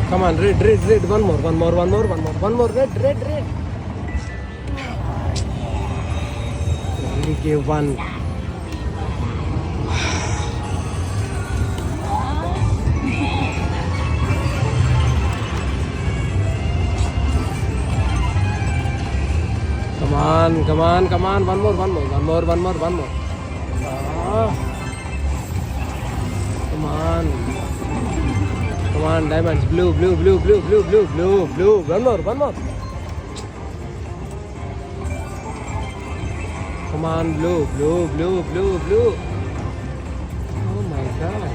Come on, red, red, red. One more, one more, one more, one more, one more. Red, red, red. Only gave one. Come on, come on, come on. One more, one more, one more, one more, one more. Come on. Come on, diamonds. Blue, blue, blue, blue, blue, blue, blue, blue. One more, one more. Come on, blue, blue, blue, blue, blue. Oh my God.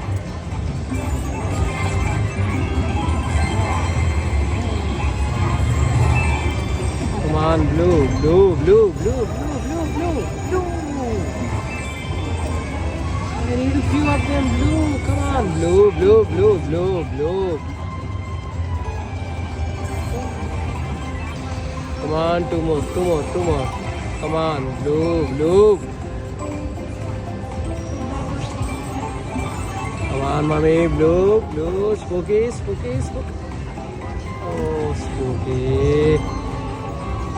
Come on, blue, blue, blue, blue, blue, blue, blue, blue. I need a few of them, blue. Come on, blue, blue, blue, blue, blue. Come on, two more, two more, two more. Come on, blue, blue. Come on, mommy, blue, blue. Spooky, spooky, spooky. Oh, spooky.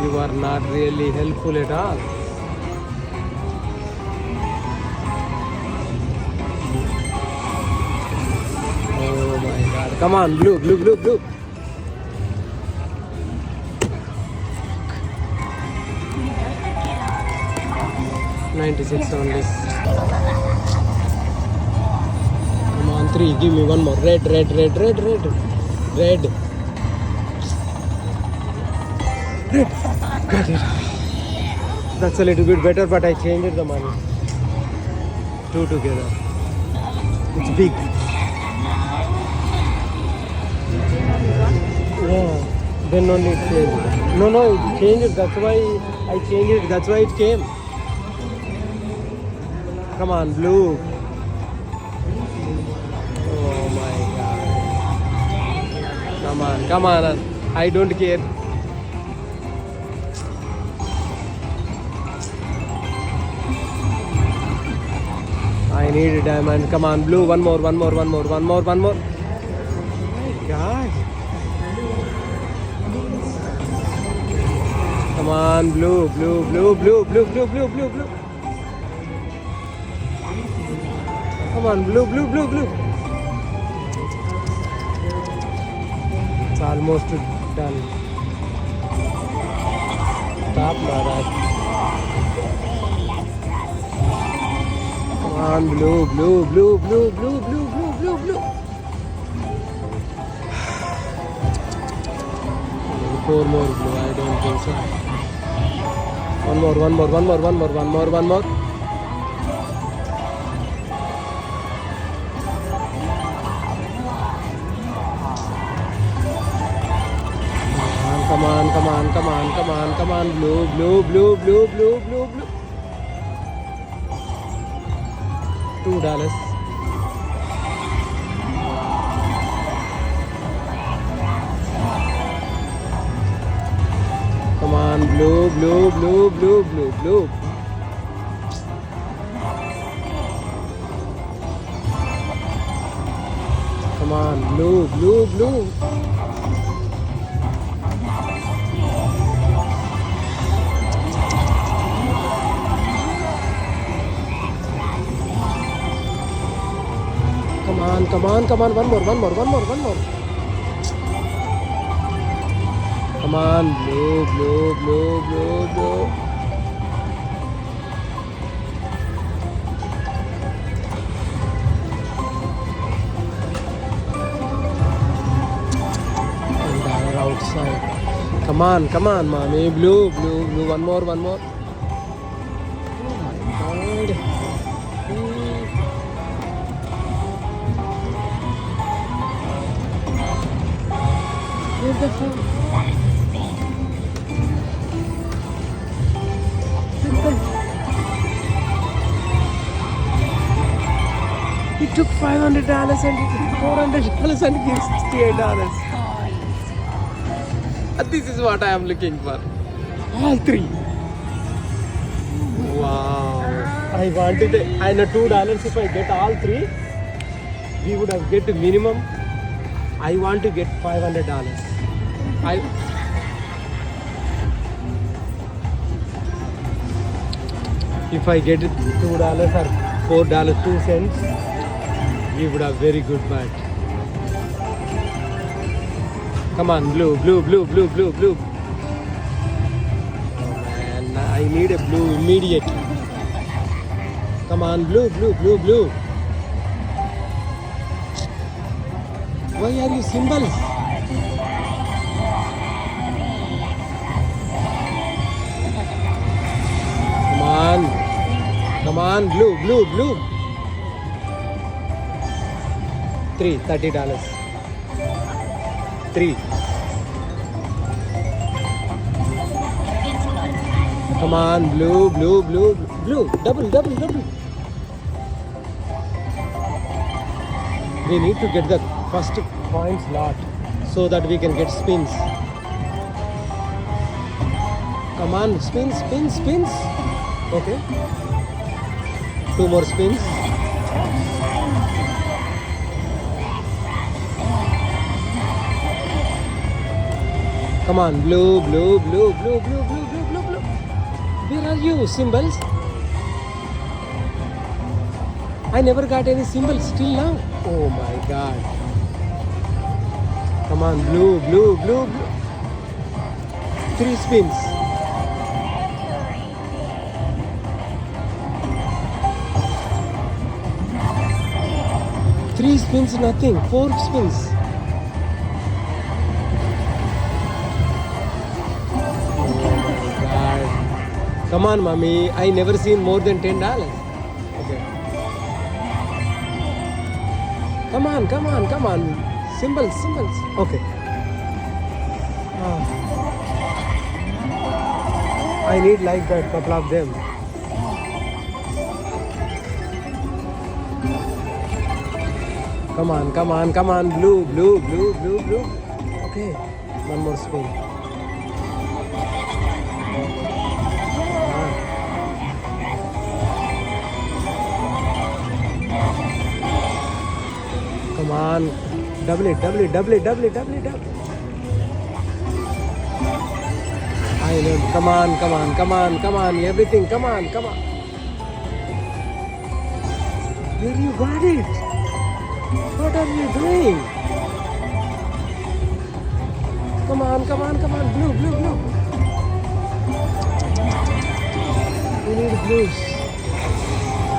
You are not really helpful at all. Oh my God. Come on, blue, blue, blue, blue. $96 only. Come on, 3. Give me one more. Red, red, red, red, red. Red. Red. Got it. That's a little bit better, but I changed the money. 2 together. It's big. Yeah. Then only it changed. No, it changed. That's why I changed it. That's why it came. Come on, blue. Oh my God. Come on, come on. I don't care. I need a diamond. Come on, blue. One more, one more, one more, one more, one more. Oh my God. Come on, blue, blue, blue, blue, blue, blue, blue, blue, blue. Come on, blue, blue, blue, blue. It's almost done. Stop, Maharaj. Come on, blue, blue, blue, blue, blue, blue, blue, blue, blue. 4 more blue, I don't think so. One more, one more, one more, one more, one more, one more. Come on, come on, come on, come on, come on, blue, blue, blue, blue, blue, blue, blue. $2. Come on, blue, blue, blue, blue, blue, blue. Come on, blue, blue, blue. Come on, come on, come on, one more, one more, one more, one more. Come on, blue, blue, blue, blue, blue. And they are outside. Come on, mommy, blue, blue, blue, one more, one more. Oh my God. Where's the phone? He took $500 and he took $400 and he gives $68. This is what I am looking for. All 3. Wow. I wanted and $2 if I get all 3. We would have get minimum I want to get $500. If I get $2 or $4.02, we would have very good bet. Come on, blue. Oh man, I need a blue immediately. Come on, blue. Why are you symbols? Come on, blue. $30. 3. Come on, blue. Double. We need to get the first points lot so that we can get spins. Come on, spins. Okay. 2 more spins. Come on, blue. Where are you, symbols? I never got any symbols till now. Oh my god. Come on, blue. 3 spins. Three spins, nothing. 4 spins. Come on, mommy. I never seen more than $10. Okay. Come on. Symbols. Okay. I need like that, couple of them. Come on. Blue. Okay. One more spin. Come on, double it. I know. Come on, everything. Come on. Where you got it? What are you doing? Come on, blue. We need blues.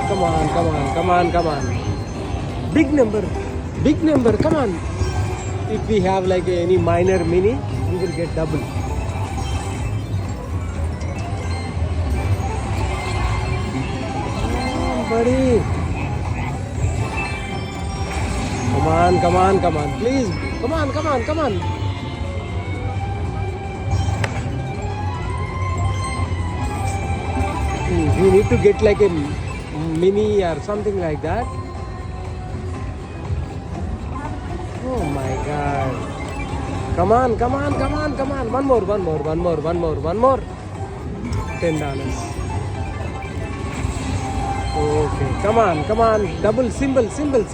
Come on. Big number, come on. If we have like any minor mini, we will get double. Buddy. Come on. Please. Come on. We need to get like a mini or something like that. Oh my god. Come on. One more. $10. Okay. Come on. Double symbols. Come on.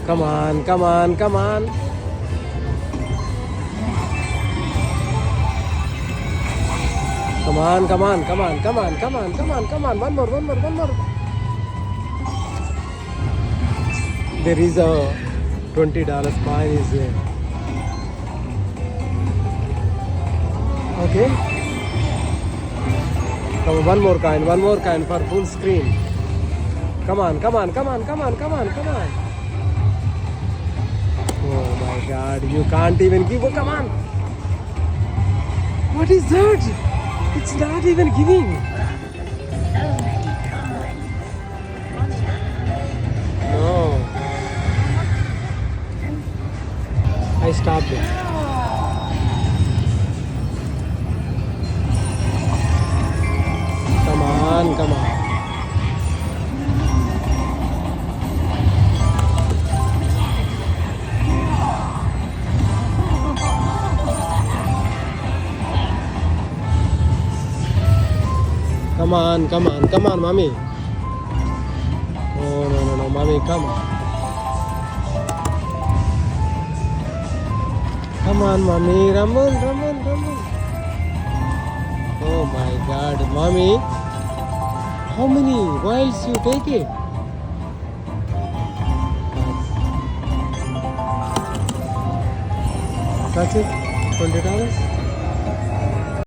Come on. One more. There is a $20 coin is there. Okay. Come on, one more coin for full screen. Come on. Oh my god, you can't even give. Oh, come on. What is that? It's not even giving. No. I stopped it. Come on. Come on, come on, come on, mommy. Oh, no, no, no, mommy, come. Come on, mommy. Ramon, Ramon, Ramon. Oh my God, mommy. How many whiles you take it? That's it. $20.